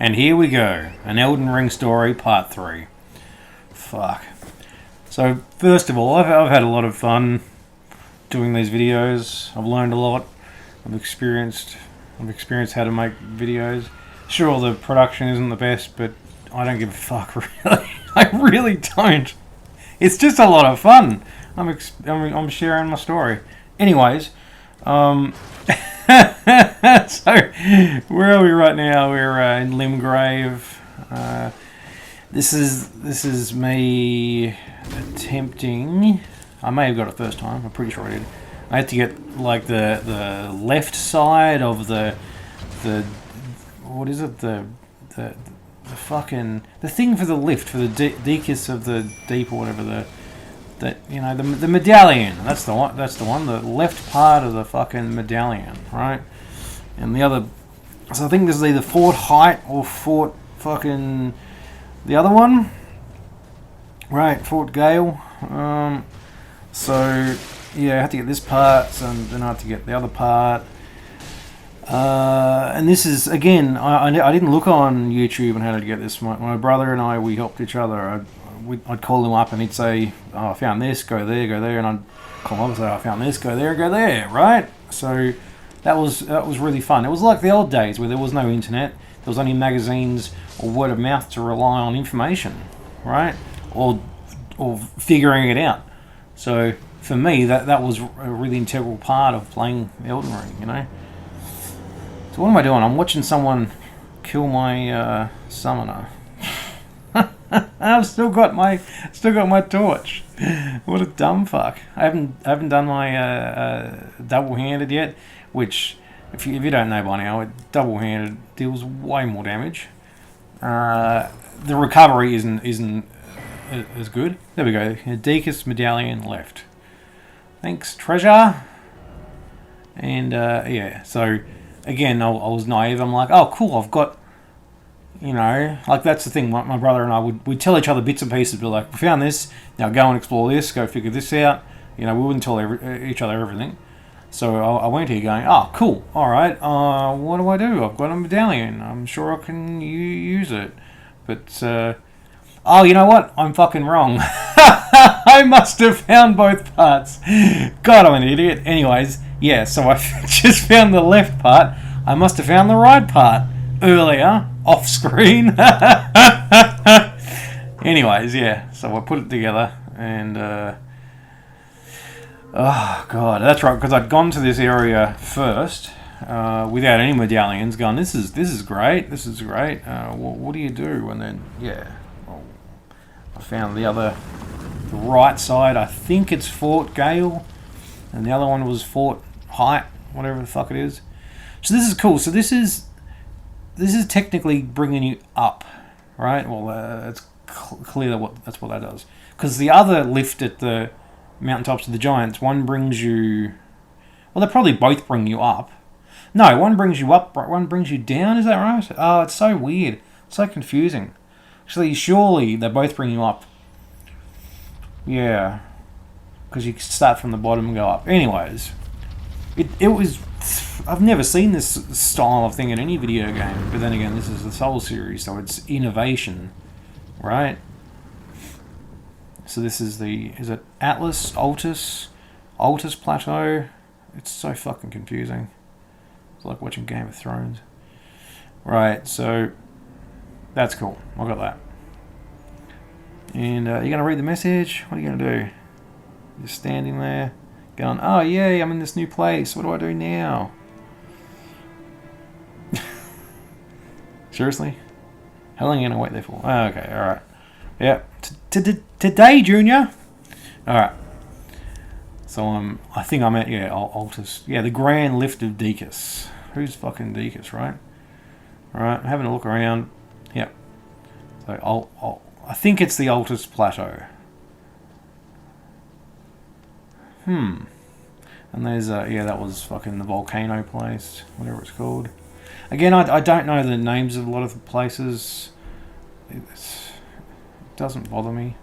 And here we go. An Elden Ring story, part 3. Fuck. So, first of all, I've had a lot of fun doing these videos. I've learned a lot. I've experienced how to make videos. Sure, the production isn't the best, but I don't give a fuck, really. I really don't. It's just a lot of fun. I'm sharing my story. Anyways, so where are we right now? We're in Limgrave. This is me attempting. I may have got it first time. I'm pretty sure I did. I had to get like the left side of the what is it, the fucking the thing for the lift for the decus of the deep or whatever, the medallion. That's the one. The left part of the fucking medallion, right? And the other. So I think this is either Fort Height or Fort fucking the other one, right? Fort Gale. So yeah, I had to get this part, so then I had to get the other part. And this is, again, I didn't look on YouTube on how to get this. My brother and I, we helped each other. I'd call him up and he'd say, oh, I found this, go there, and I'd call him up and say, I found this, go there, right? So that was really fun. It was like the old days where there was no internet. There was only magazines or word of mouth to rely on information, right? Or figuring it out. So for me, that was a really integral part of playing Elden Ring, you know? So what am I doing? I'm watching someone kill my summoner. I've still got my torch. What a dumb fuck! I haven't done my double-handed yet. Which, if you don't know by now, double-handed deals way more damage. The recovery isn't as good. There we go. Decus medallion left. Thanks, treasure. And yeah, so. Again, I was naive. I'm like, oh, cool, I've got, like that's the thing. My brother and I we'd tell each other bits and pieces. We're like, we found this, now go and explore this, go figure this out. We wouldn't tell each other everything. So I went here going, oh, cool, all right, what do? I've got a medallion. I'm sure I can use it. But, oh, you know what? I'm fucking wrong. I must have found both parts. God, I'm an idiot. Anyways, yeah, so I just found the left part. I must have found the right part earlier, off screen. Anyways, yeah, so I put it together and... oh, God, that's right, because I'd gone to this area first without any medallions, going, this is great, what do you do? And then, yeah, well, I found the right side. I think it's Fort Gale, and the other one was Fort Height, whatever the fuck it is. So this is cool. So this is technically bringing you up, right? Well, it's clear that's what that does. Because the other lift at the mountaintops of the giants, one brings you... Well, they probably both bring you up. No, one brings you up, one brings you down, is that right? Oh, it's so weird. It's so confusing. Actually, surely they both bring you up. Yeah. Because you start from the bottom and go up. Anyways, it was... I've never seen this style of thing in any video game. But then again, this is the Soul series, so it's innovation. Right? So this is is it Atlas, Altus Plateau? It's so fucking confusing. It's like watching Game of Thrones. Right, so that's cool. I got that. And you're going to read the message? What are you going to do? Just standing there, going, oh yay, I'm in this new place. What do I do now? Seriously? How long are you going to wait there for? Oh, okay, alright. Yeah. Today, Junior. Alright. So I think I'm at, Altus. Yeah, the Grand Lift of Decus. Who's fucking Decus, right? Alright, I'm having a look around. Yep. So I think it's the Altus Plateau. And there's that was fucking the volcano place, whatever it's called. Again, I don't know the names of a lot of the places. It doesn't bother me.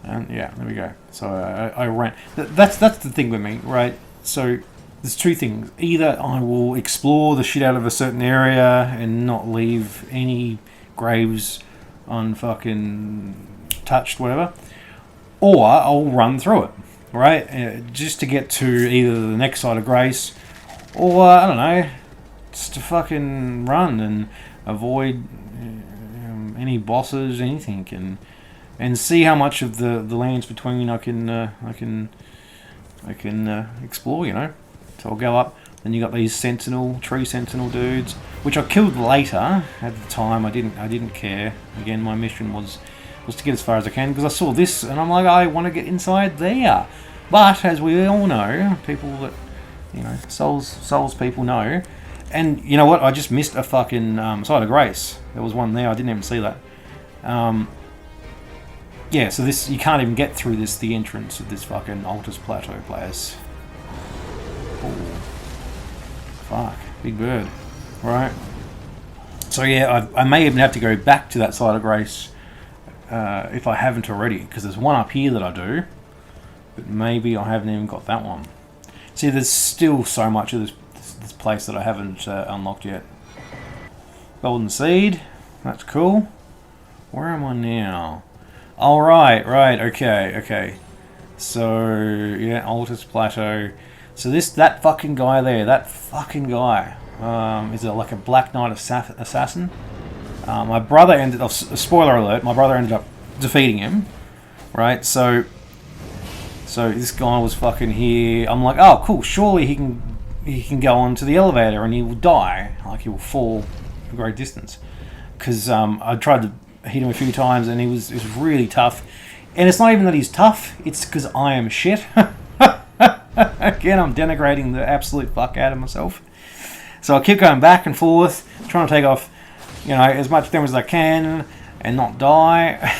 And yeah, there we go. So I ran. That's the thing with me, right? So there's two things. Either I will explore the shit out of a certain area and not leave any graves unfucking touched, whatever, or I'll run through it, right? Just to get to either the next side of grace, or I don't know, just to fucking run and avoid any bosses, anything, and see how much of the lands between I can explore, you know. So I'll go up. Then you got these tree sentinel dudes, which I killed later. At the time, I didn't care. Again, my mission was to get as far as I can, because I saw this and I'm like, I want to get inside there. But as we all know, people that, you know, souls people know. And you know what? I just missed a fucking side of grace. There was one there. I didn't even see that. Yeah, so this, you can't even get through this, the entrance of this fucking Altus Plateau place. Oh, fuck, big bird. Right. So yeah, I may even have to go back to that side of grace if I haven't already, because there's one up here that I do, but maybe I haven't even got that one. See, there's still so much of this place that I haven't unlocked yet. Golden seed, that's cool. Where am I now? Oh, right, okay. So, yeah, Altus Plateau. So that fucking guy there, is it like a Black Knight assassin? My brother ended up, spoiler alert, my brother ended up defeating him, right? So this guy was fucking here. I'm like, oh, cool, surely he can go onto the elevator and he will die, like he will fall a great distance. Because I tried to hit him a few times and it was really tough. And it's not even that he's tough, it's because I am shit. Again, I'm denigrating the absolute fuck out of myself. So I keep going back and forth, trying to take off, you know, as much damage as I can and not die.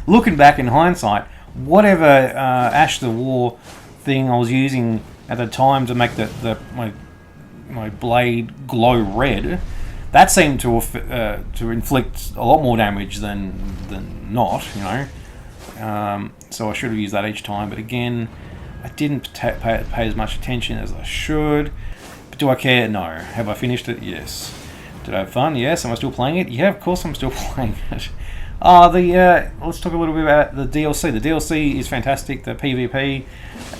Looking back in hindsight, whatever Ash the War thing I was using at the time to make my blade glow red, that seemed to inflict a lot more damage than not, you know. So I should have used that each time, but again, I didn't pay as much attention as I should. But do I care? No. Have I finished it? Yes. Did I have fun? Yes. Am I still playing it? Yeah, of course I'm still playing it. Let's talk a little bit about the DLC. The DLC is fantastic. The PvP.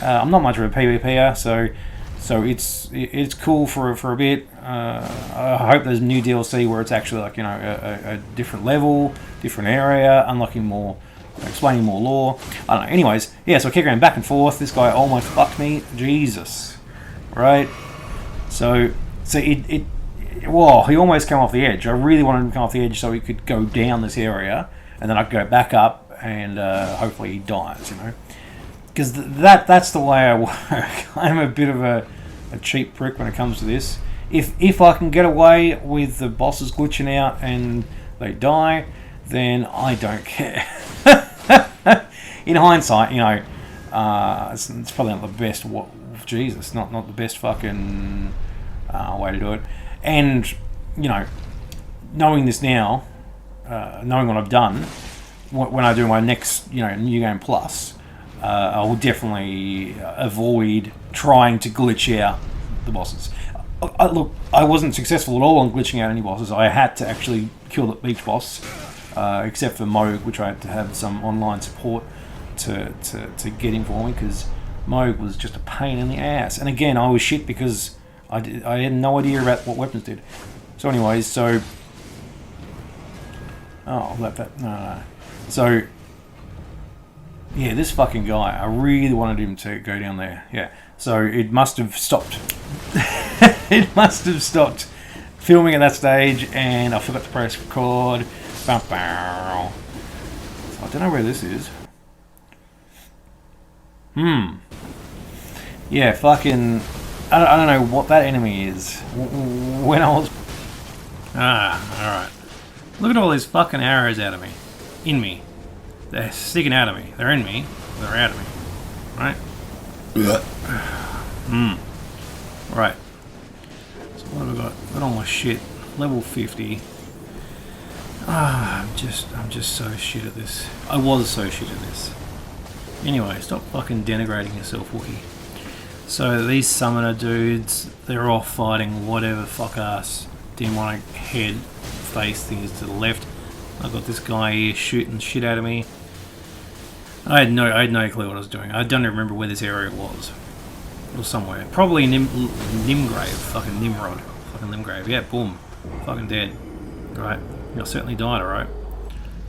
I'm not much of a PvPer, so it's cool for a bit. I hope there's new DLC where it's actually like, you know, a different level, different area, unlocking more, explaining more lore. I don't know. Anyways, yeah. So I keep going back and forth. This guy almost fucked me. Jesus, right? So whoa, he almost came off the edge. I really wanted him to come off the edge so he could go down this area, and then I could go back up, and hopefully he dies, you know. Because that's the way I work. I'm a bit of a cheap prick when it comes to this. If I can get away with the bosses glitching out and they die, then I don't care. In hindsight, you know, it's probably not the best. Jesus, not the best fucking way to do it. And you know, knowing this now, knowing what I've done, when I do my next, you know, New Game Plus, I will definitely avoid trying to glitch out the bosses. Look, I wasn't successful at all on glitching out any bosses. I had to actually kill each boss, except for Moog, which I had to have some online support to get him for me, because Moog was just a pain in the ass. And again, I was shit because I had no idea about what weapons did. So anyways, no. So yeah, this fucking guy, I really wanted him to go down there. Yeah, so it must have stopped. It must have stopped filming at that stage, and I forgot to press record. Bow, bow. So I don't know where this is. Yeah, fucking. I don't know what that enemy is. When I was. Alright. Look at all these fucking arrows out of me. In me. They're sticking out of me. They're in me. They're out of me. Right? Right. So what have I got? Got all my shit. Level 50. I'm just so shit at this. I was so shit at this. Anyway, stop fucking denigrating yourself, Wookiee. So these summoner dudes, they're all fighting whatever fuck-ass demonic head face things to the left. I've got this guy here shooting shit out of me. I had no clue what I was doing. I don't remember where this area was. It was somewhere. Probably Nimgrave. Fucking Nimrod. Fucking Limgrave. Yeah, boom. Fucking dead. Right. I certainly died, alright.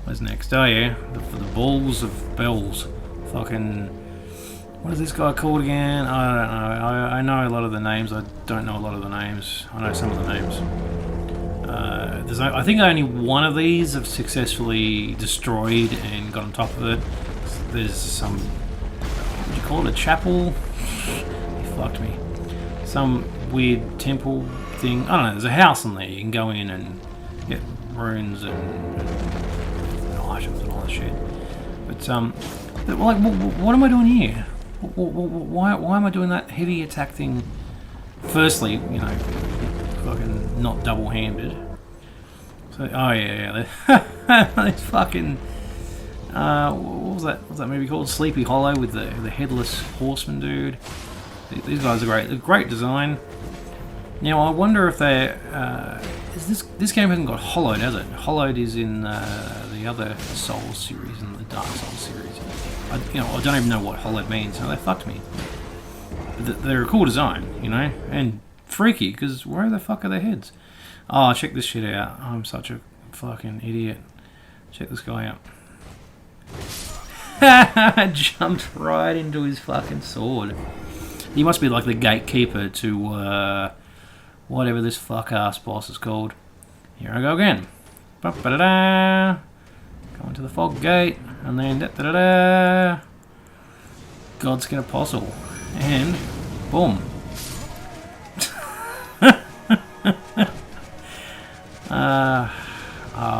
Where's next? Oh yeah. The balls of bells. Fucking... What is this guy called again? I don't know. I know a lot of the names. I don't know a lot of the names. I know some of the names. I think only one of these have successfully destroyed and got on top of it. There's some... What would you call it? A chapel? He fucked me. Some weird temple thing. I don't know. There's a house in there. You can go in and get runes and items and all that shit. But, like, what am I doing here? Why am I doing that heavy attack thing? Firstly, you know, fucking not double-handed. So, oh yeah. It's fucking... what was that movie called? Sleepy Hollow with the headless horseman dude. These guys are great. They're great design. Now I wonder if they this game hasn't got Hollowed, has it? Hollowed is in the other Souls series, in the Dark Souls series. I don't even know what Hollowed means. So they fucked me. They're a cool design, you know, and freaky because where the fuck are their heads? Oh, check this shit out. I'm such a fucking idiot. Check this guy out. Jumped right into his fucking sword. He must be like the gatekeeper to whatever this fuck-ass boss is called. Here I go again. Ba-ba-da-da. Going to the fog gate, and then da-da-da-da. Godskin Apostle. And boom.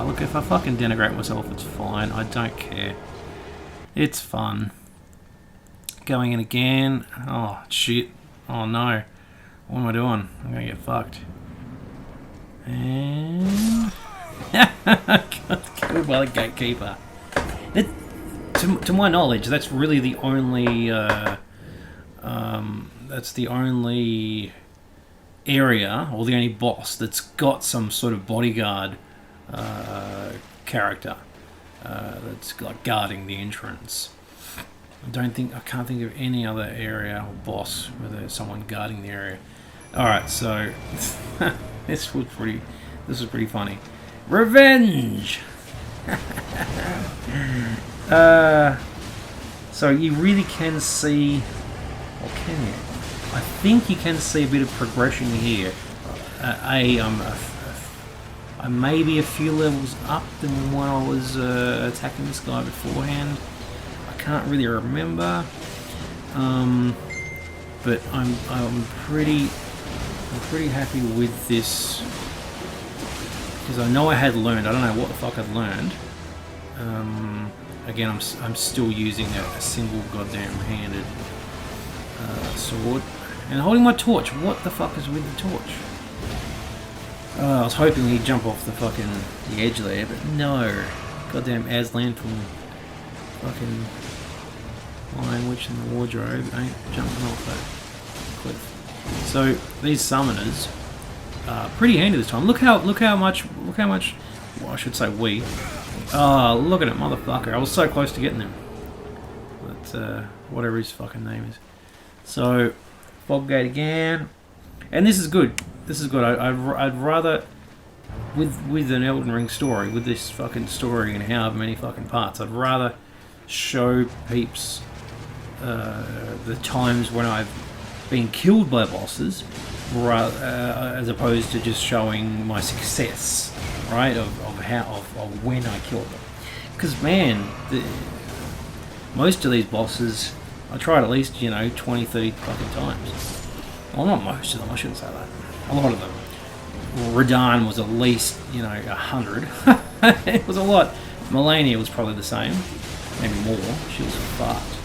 Look, if I fucking denigrate myself, it's fine. I don't care. It's fun. Going in again. Oh, shit. Oh, no. What am I doing? I'm gonna get fucked. And... Killed by the gatekeeper. To my knowledge, that's really the only... that's the only area, or the only boss, that's got some sort of bodyguard character that's like guarding the entrance. I can't think of any other area or boss where there's someone guarding the area. Alright, so this was pretty funny. Revenge! So you really can see, or can you? I think you can see a bit of progression here. I'm maybe a few levels up than when I was attacking this guy beforehand. I can't really remember, but I'm pretty happy with this because I know I had learned. I don't know what the fuck I'd learned. Again, I'm still using a single goddamn handed sword and holding my torch. What the fuck is with the torch? I was hoping he'd jump off the edge there, but no. Goddamn Aslan from fucking Lion Witch in the Wardrobe ain't jumping off that cliff. So these summoners are pretty handy this time. Look how much. Well, I should say we. Oh, look at it, motherfucker! I was so close to getting him, but whatever his fucking name is. So Foggate again, and this is good. This is good. I'd rather, with an Elden Ring story, with this fucking story and however many fucking parts, I'd rather show peeps the times when I've been killed by bosses, as opposed to just showing my success, right? Of when I killed them. Because man, most of these bosses, I tried at least 20, 30 fucking times. Well, not most of them. I shouldn't say that. A lot of them. Radahn was at least 100. It was a lot. Melania was probably the same, maybe more. She was fucked.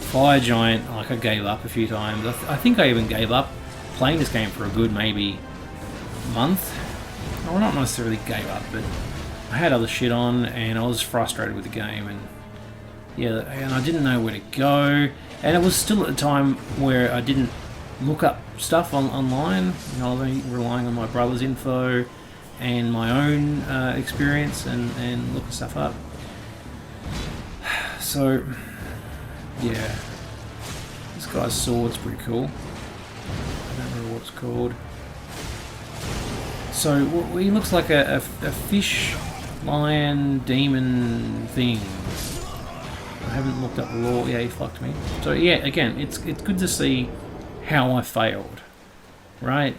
Fire Giant, like, I gave up a few times. I think I even gave up playing this game for a good maybe month. Well, not necessarily gave up, but I had other shit on and I was frustrated with the game, and yeah, and I didn't know where to go, and it was still at a time where I didn't look up stuff online. You know, I'm relying on my brother's info and my own experience and looking stuff up. So, yeah. This guy's sword's pretty cool. I don't know what it's called. So, he looks like a fish, lion, demon thing. I haven't looked up the lore. Yeah, he fucked me. So, yeah, again, it's good to see how I failed. Right?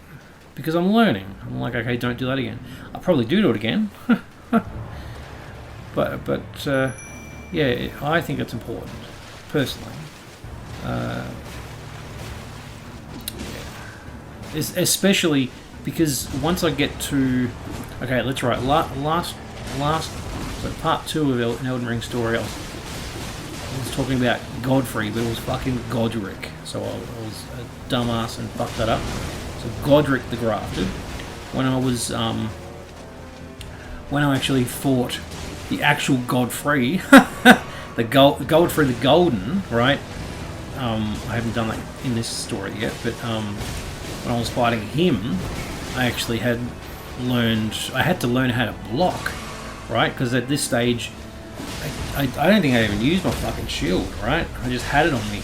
Because I'm learning. I'm like, okay, don't do that again. I'll probably do it again. but yeah, I think it's important, personally. Especially because once I get to... Okay, let's write. Last so part 2 of an Elden Ring story, I was talking about Godfrey, but it was fucking Godric. So I was a dumbass and fucked that up. So Godric the Grafted, when I actually fought the actual Godfrey, Godfrey the Golden, right? I haven't done that in this story yet, but when I was fighting him, I actually had to learn how to block, right? Because at this stage, I don't think I even used my fucking shield, right? I just had it on me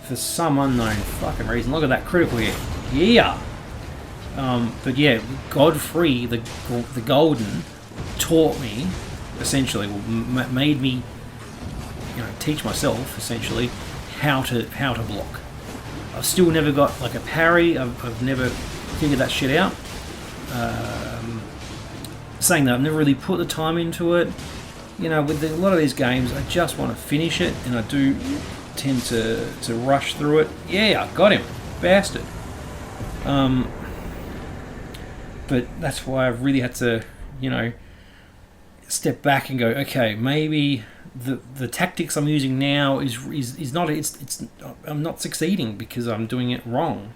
for some unknown fucking reason. Look at that critical hit. Yeah! But yeah, Godfrey the Golden taught me, essentially, made me, teach myself, essentially, how to block. I've still never got like a parry. I've never figured that shit out. Saying that, I've never really put the time into it. With a lot of these games, I just want to finish it, and I do tend to rush through it. Yeah, I got him, bastard. But that's why I've really had to, step back and go, okay, maybe the tactics I'm using now is not, it's I'm not succeeding because I'm doing it wrong,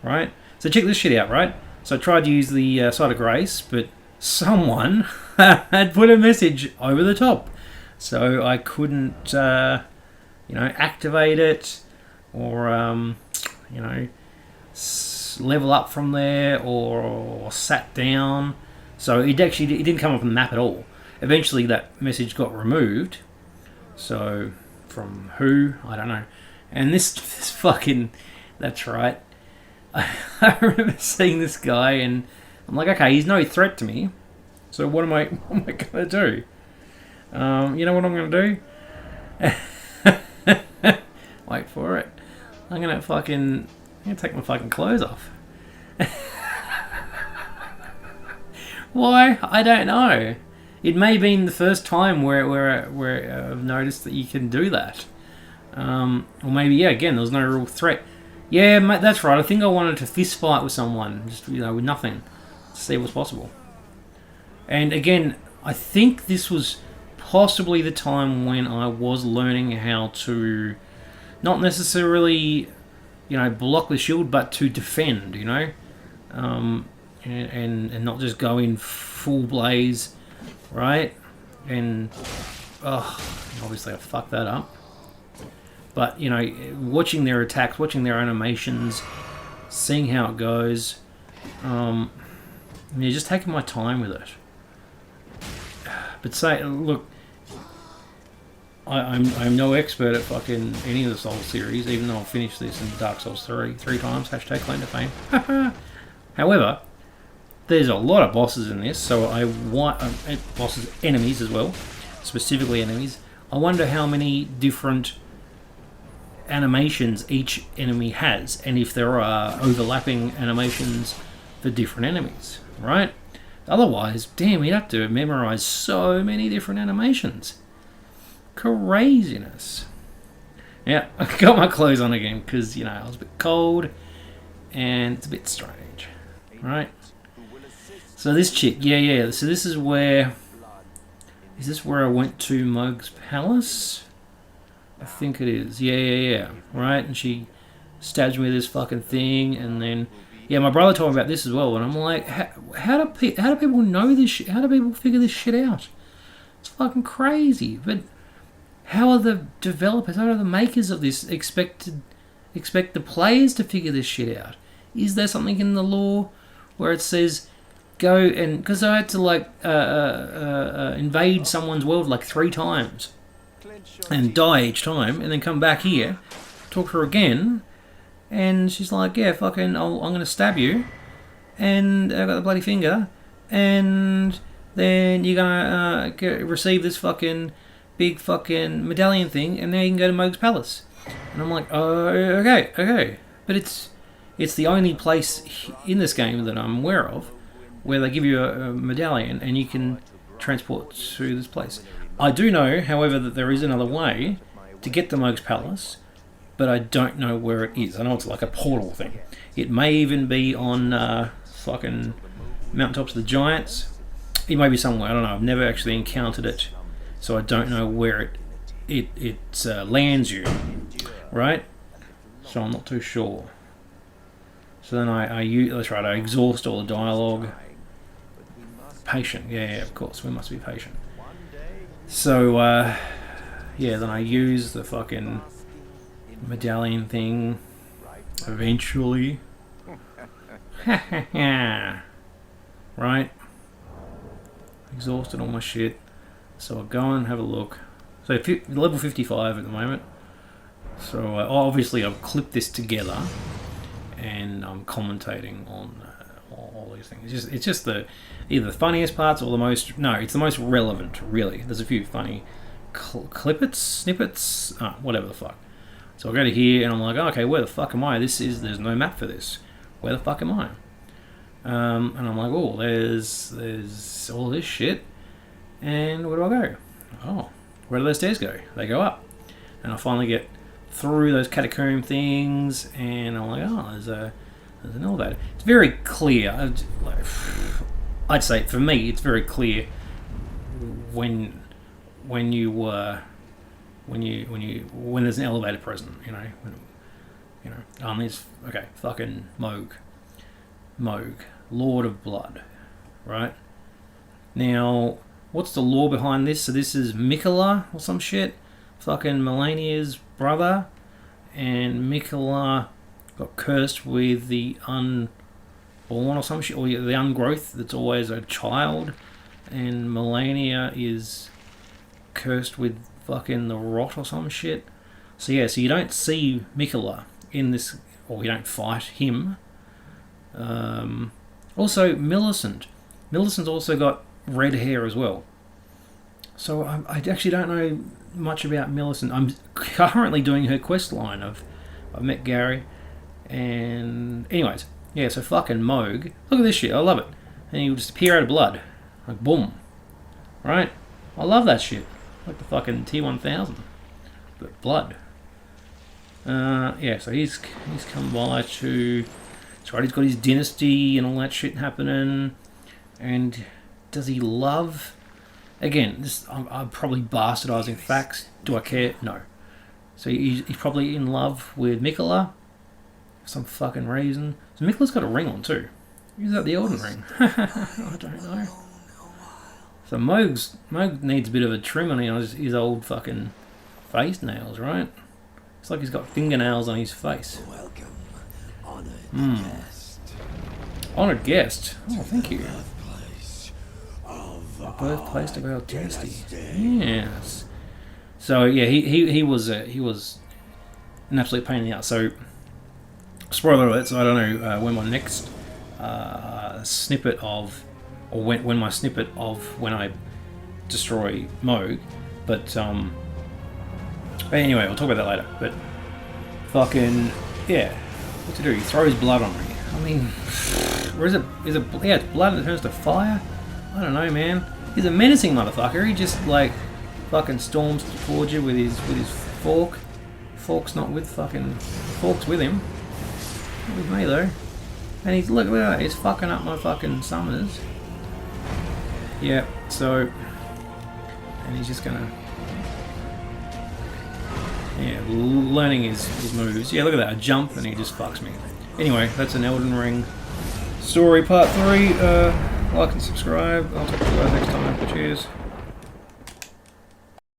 right? So check this shit out, right? So I tried to use the Side of Grace, but someone had put a message over the top, so I couldn't, activate it or, level up from there or sat down. So it didn't come up on the map at all. Eventually that message got removed. So from who? I don't know. And this fucking, that's right. I remember seeing this guy and I'm like, okay, he's no threat to me. So what am I gonna do? You know what I'm gonna do? Wait for it. I'm gonna take my fucking clothes off. Why? I don't know. It may have been the first time where I've noticed that you can do that. Or maybe, yeah, again, there was no real threat. Yeah, mate, that's right. I think I wanted to fist fight with someone, just, with nothing, to see what's possible. And again, I think this was possibly the time when I was learning how to not necessarily, block the shield, but to defend, and not just go in full blaze, right? And obviously I fucked that up. But watching their attacks, watching their animations, seeing how it goes, just taking my time with it. But look, I'm no expert at fucking any of the Souls series, even though I've finished this in Dark Souls 3 times, #claim to fame. However, there's a lot of bosses in this, so I want enemies as well, specifically enemies. I wonder how many different animations each enemy has, and if there are overlapping animations for different enemies, right? Otherwise, damn, you'd have to memorize so many different animations. Craziness. Yeah, I got my clothes on again because, I was a bit cold and it's a bit strange, right? So this chick, yeah. So this is where... Is this where I went to Mug's Palace? I think it is. Yeah. Right? And she stabs me with this fucking thing, and then... Yeah, my brother told me about this as well, and I'm like, how do people know this shit? How do people figure this shit out? It's fucking crazy. But how are the developers, how are the makers of this expected expect the players to figure this shit out? Is there something in the lore where it says go and... Because I had to like invade someone's world like 3 times and die each time, and then come back here, talk to her again, and she's like, yeah, fucking, I'm going to stab you, and I got the bloody finger, and then you're going to receive this fucking big fucking medallion thing, and now you can go to Moog's Palace. And I'm like, oh, okay. But it's the only place in this game that I'm aware of where they give you a medallion and you can transport to this place. I do know, however, that there is another way to get to Moog's Palace, but I don't know where it is. I know it's like a portal thing. It may even be on fucking Mountaintops of the Giants. It may be somewhere, I don't know. I've never actually encountered it, so I don't know where it lands you, right? So I'm not too sure. So then I exhaust all the dialogue. Patient, yeah, of course, we must be patient. So, then I use the fucking medallion thing eventually. Right? Exhausted all my shit. So I go and have a look. So level 55 at the moment. So obviously I've clipped this together and I'm commentating on all these things. It's just either the funniest parts or it's the most relevant, really. There's a few funny snippets, whatever the fuck. So I go to here and I'm like, oh, okay, where the fuck am I? There's no map for this. Where the fuck am I? And I'm like, oh, there's all this shit. And where do I go? Oh, where do those stairs go? They go up. And I finally get through those catacomb things, and I'm like, oh, there's an elevator. It's very clear. I'd say for me, it's very clear when there's an elevator present. There's fucking Moog, Lord of Blood, right? Now, what's the lore behind this? So this is Miquella or some shit, fucking Melania's brother, and Miquella got cursed with the unborn or some shit, or the ungrowth that's always a child, and Melania is cursed with fucking the rot or some shit. So you don't see Miquella in this, or you don't fight him. Also, Millicent's also got red hair as well. So I actually don't know much about Millicent. I'm currently doing her quest line. I've met Gary, and anyways, yeah. So fucking Moog. Look at this shit. I love it. And he'll just appear out of blood, like boom, right? I love that shit. Like the fucking T1000, but blood. So he's come by to. That's right. He's got his dynasty and all that shit happening. And does he love? Again, I'm probably bastardizing facts. Do I care? No. So he's probably in love with Miquella for some fucking reason. So Miquella's got a ring on too. Is that the Elden Ring? I don't know. So Moog needs a bit of a trim on his old fucking face nails, right? It's like he's got fingernails on his face. Welcome, honored guest. Honored guest. Oh, thank you. The birthplace of our dynasty. Yes. So yeah, he was an absolute pain in the ass. So spoiler alert. So I don't know when my next snippet of, or when my snippet of when I destroy Moog, but anyway, we'll talk about that later. But fucking yeah, what to do? He throws blood on me. I mean, or is it? Yeah, it's blood that turns to fire. I don't know, man. He's a menacing motherfucker. He just like fucking storms towards you with his fork. Fork's not with fucking. Fork's with him. Not with me though. And he's look at that. He's fucking up my fucking summoners. Yeah. So, and he's just gonna. Yeah, learning his moves. Yeah, look at that. I jump and he just fucks me. Anyway, that's an Elden Ring story part 3. Like and subscribe. I'll talk to you guys next time. Cheers.